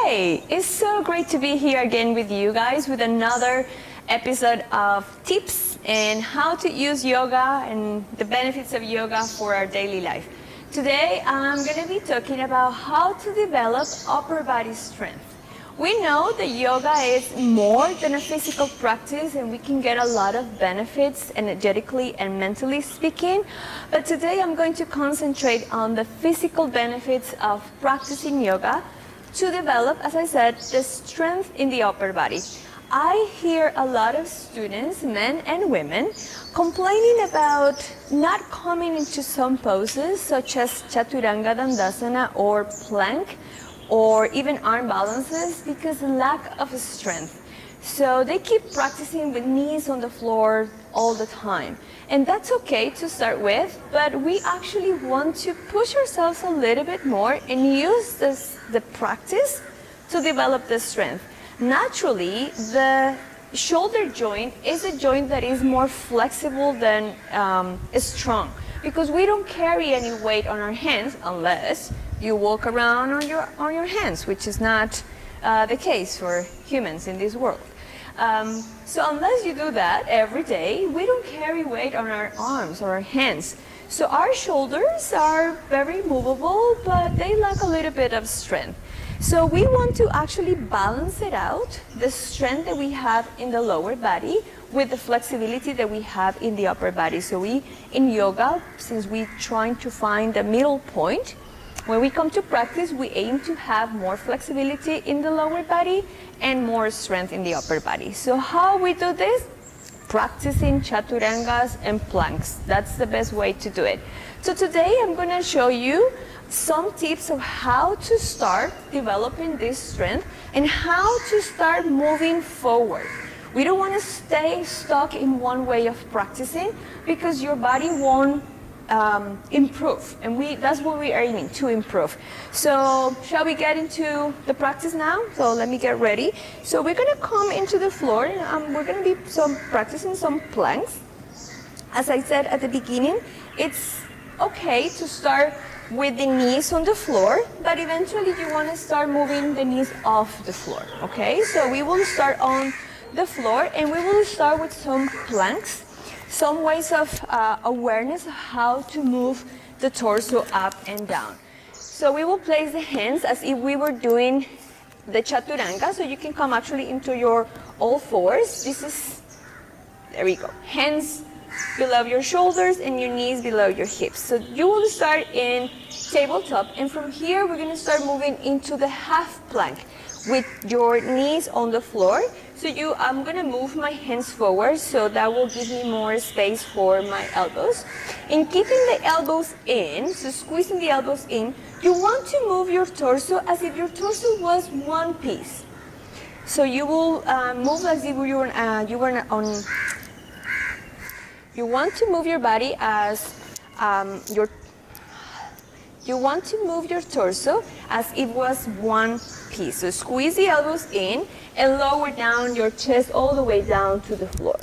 Hey, it's so great to be here again with you guys with another episode of tips and how to use yoga and the benefits of yoga for our daily life. Today I'm going to be talking about how to develop upper body strength. We know that yoga is more than a physical practice and we can get a lot of benefits energetically and mentally speaking, but today I'm going to concentrate on the physical benefits of practicing yoga to develop, as I said, the strength in the upper body. I hear a lot of students, men and women, complaining about not coming into some poses such as Chaturanga Dandasana or plank or even arm balances because of lack of strength. So they keep practicing with knees on the floor all the time. And that's okay to start with, but we actually want to push ourselves a little bit more and use the practice to develop the strength. Naturally, the shoulder joint is a joint that is more flexible than strong because we don't carry any weight on our hands unless you walk around on your hands, which is not the case for humans in this world. So unless you do that every day, we don't carry weight on our arms or our hands. So our shoulders are very movable, but they lack a little bit of strength. So we want to actually balance it out, the strength that we have in the lower body with the flexibility that we have in the upper body. So in yoga, since we're trying to find the middle point, when we come to practice, we aim to have more flexibility in the lower body and more strength in the upper body. So how we do this? Practicing chaturangas and planks. That's the best way to do it. So today I'm going to show you some tips of how to start developing this strength and how to start moving forward. We don't want to stay stuck in one way of practicing because your body won't improve, and that's what we're aiming to improve. So shall we get into the practice now? So let me get ready. So we're going to come into the floor and we're going to be practicing some planks. As I said at the beginning, it's okay to start with the knees on the floor, but eventually you want to start moving the knees off the floor. Okay, so we will start on the floor and we will start with some planks. Some ways of awareness of how to move the torso up and down. So we will place the hands as if we were doing the chaturanga. So you can come actually into your all fours. There we go. Hands below your shoulders and your knees below your hips. So you will start in tabletop, and from here we're going to start moving into the half plank with your knees on the floor. So I'm going to move my hands forward, so that will give me more space for my elbows. In keeping the elbows in, so squeezing the elbows in, you want to move your torso as if your torso was one piece. So you will move as if you were on. You want to move your body as you want to move your torso as it was one piece. So squeeze the elbows in and lower down your chest all the way down to the floor.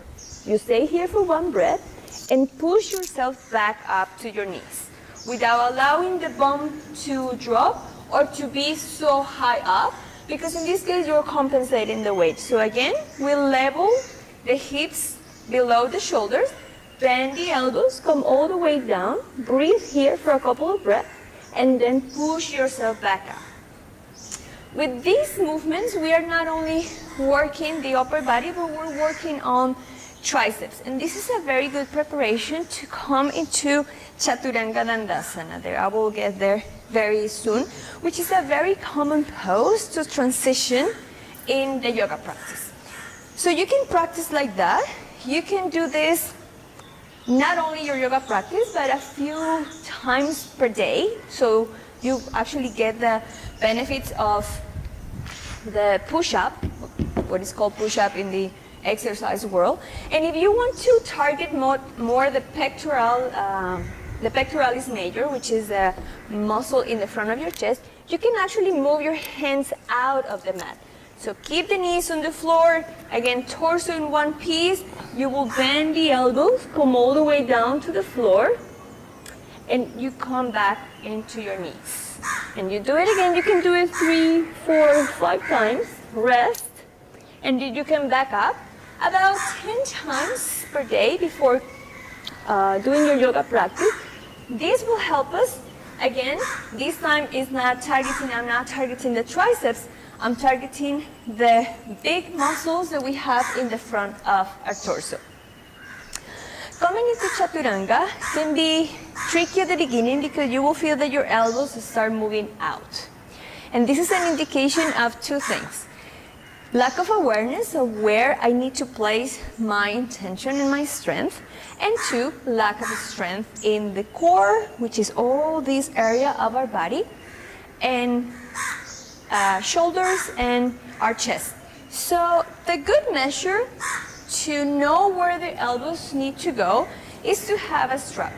You stay here for one breath and push yourself back up to your knees without allowing the bum to drop or to be so high up, because in this case you're compensating the weight. So again, we'll level the hips below the shoulders, bend the elbows, come all the way down, breathe here for a couple of breaths, and then push yourself back up. With these movements, we are not only working the upper body, but we're working on triceps. And this is a very good preparation to come into Chaturanga Dandasana. I will get there very soon, which is a very common pose to transition in the yoga practice. So you can practice like that. You can do this not only your yoga practice, but a few times per day. So you actually get the benefits of the push-up, what is called push-up in the exercise world. And if you want to target more the pectoralis major, which is a muscle in the front of your chest, you can actually move your hands out of the mat. So keep the knees on the floor, again torso in one piece. You will bend the elbows, come all the way down to the floor, and you come back into your knees. And you do it again. You can do it 3, 4, 5 times. Rest. And you can back up about 10 times per day before doing your yoga practice. This will help us. Again, this time I'm not targeting the triceps. I'm targeting the big muscles that we have in the front of our torso. Coming into Chaturanga can be tricky at the beginning because you will feel that your elbows start moving out. And this is an indication of 2 things. Lack of awareness of where I need to place my intention and my strength. And 2, lack of strength in the core, which is all this area of our body, and shoulders and our chest. So the good measure to know where the elbows need to go is to have a strap.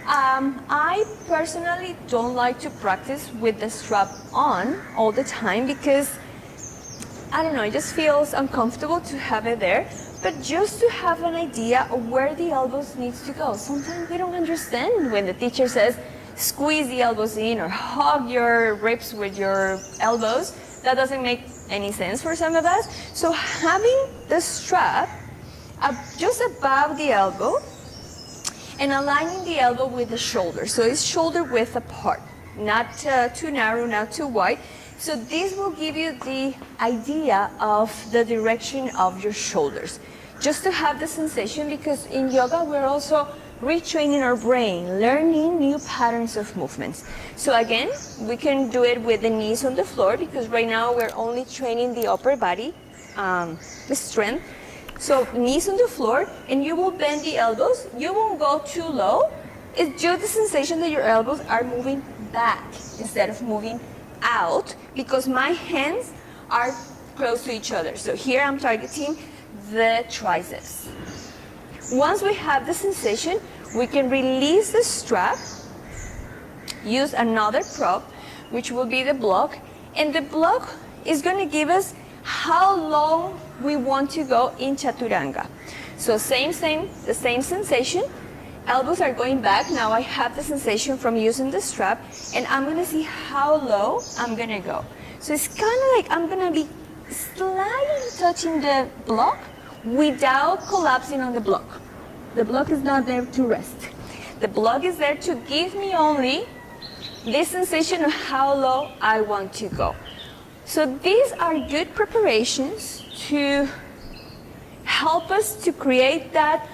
I personally don't like to practice with the strap on all the time because, I don't know, it just feels uncomfortable to have it there. But just to have an idea of where the elbows needs to go. Sometimes we don't understand when the teacher says, squeeze the elbows in or hug your ribs with your elbows. That doesn't make any sense for some of us. So having the strap just above the elbow and aligning the elbow with the shoulder. So it's shoulder width apart, not too narrow, not too wide. So this will give you the idea of the direction of your shoulders. Just to have the sensation, because in yoga we're also retraining our brain, learning new patterns of movements. So again, we can do it with the knees on the floor because right now we're only training the upper body, the strength. So knees on the floor, and you will bend the elbows. You won't go too low. It's just the sensation that your elbows are moving back instead of moving out, because my hands are close to each other. So here I'm targeting the triceps. Once we have the sensation, we can release the strap, use another prop, which will be the block, and the block is going to give us how long we want to go in Chaturanga. So the same sensation. Elbows are going back. Now I have the sensation from using the strap, and I'm going to see how low I'm going to go. So it's kind of like I'm going to be slightly touching the block without collapsing on the block. The block is not there to rest. The block is there to give me only this sensation of how low I want to go. So these are good preparations to help us to create that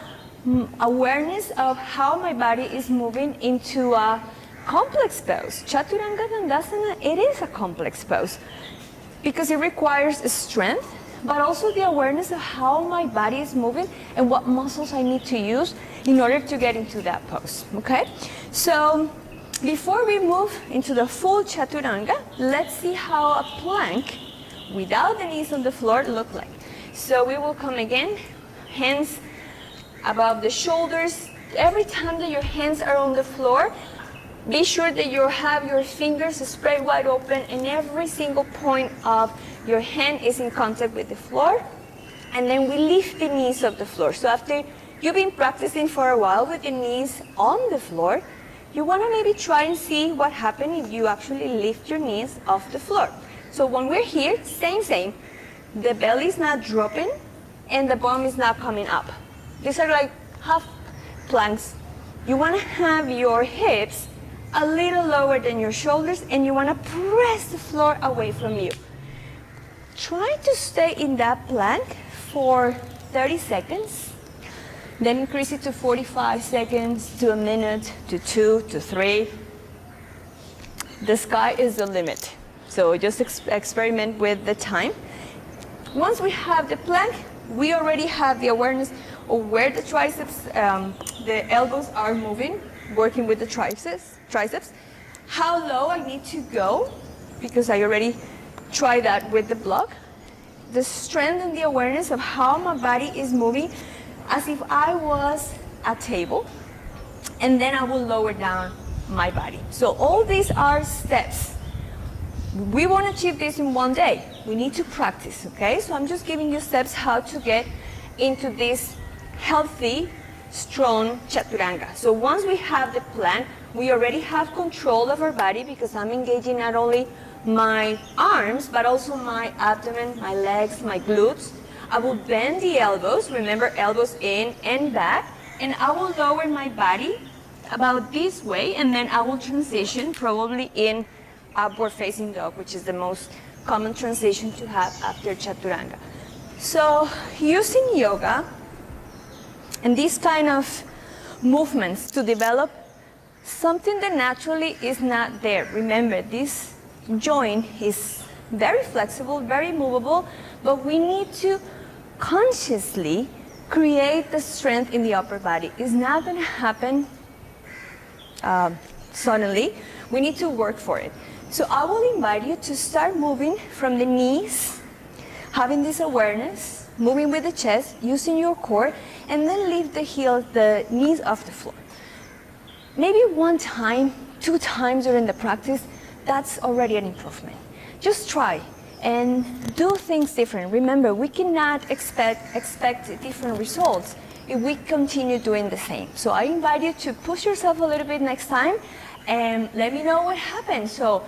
awareness of how my body is moving into a complex pose. Chaturanga Dandasana, it is a complex pose because it requires strength, but also the awareness of how my body is moving and what muscles I need to use in order to get into that pose, okay? So before we move into the full Chaturanga, let's see how a plank without the knees on the floor look like. So we will come again, hands above the shoulders. Every time that your hands are on the floor, be sure that you have your fingers spread wide open and every single point of your hand is in contact with the floor. And then we lift the knees off the floor. So after you've been practicing for a while with the knees on the floor, you want to maybe try and see what happens if you actually lift your knees off the floor. So when we're here, same. The belly is not dropping and the bum is not coming up. These are like half planks. You want to have your hips a little lower than your shoulders and you want to press the floor away from you. Try to stay in that plank for 30 seconds. Then increase it to 45 seconds, to a minute, to 2, to 3. The sky is the limit. So just experiment with the time. Once we have the plank, we already have the awareness of where the triceps, the elbows are moving, working with the triceps. How low I need to go, because I already tried that with the block. The strength and the awareness of how my body is moving as if I was a table, and then I will lower down my body. So all these are steps. We want to achieve this in one day. We need to practice, okay? So I'm just giving you steps how to get into this healthy, strong Chaturanga. So once we have the plank, we already have control of our body because I'm engaging not only my arms, but also my abdomen, my legs, my glutes. I will bend the elbows, remember elbows in and back, and I will lower my body about this way, and then I will transition probably in upward facing dog, which is the most common transition to have after Chaturanga. So using yoga and these kind of movements to develop something that naturally is not there. Remember, this joint is very flexible, very movable, but we need to consciously create the strength in the upper body. It's not going to happen suddenly. We need to work for it. So I will invite you to start moving from the knees, having this awareness, moving with the chest, using your core, and then lift the knees off the floor. Maybe one time, 2 times during the practice, that's already an improvement. Just try and do things different. Remember, we cannot expect different results if we continue doing the same. So I invite you to push yourself a little bit next time and let me know what happened. So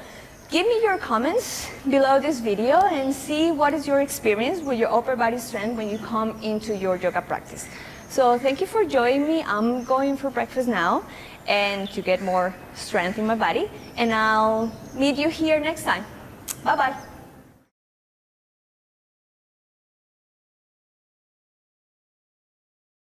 give me your comments below this video and see what is your experience with your upper body strength when you come into your yoga practice. So thank you for joining me. I'm going for breakfast now and to get more strength in my body, and I'll meet you here next time. Bye-bye.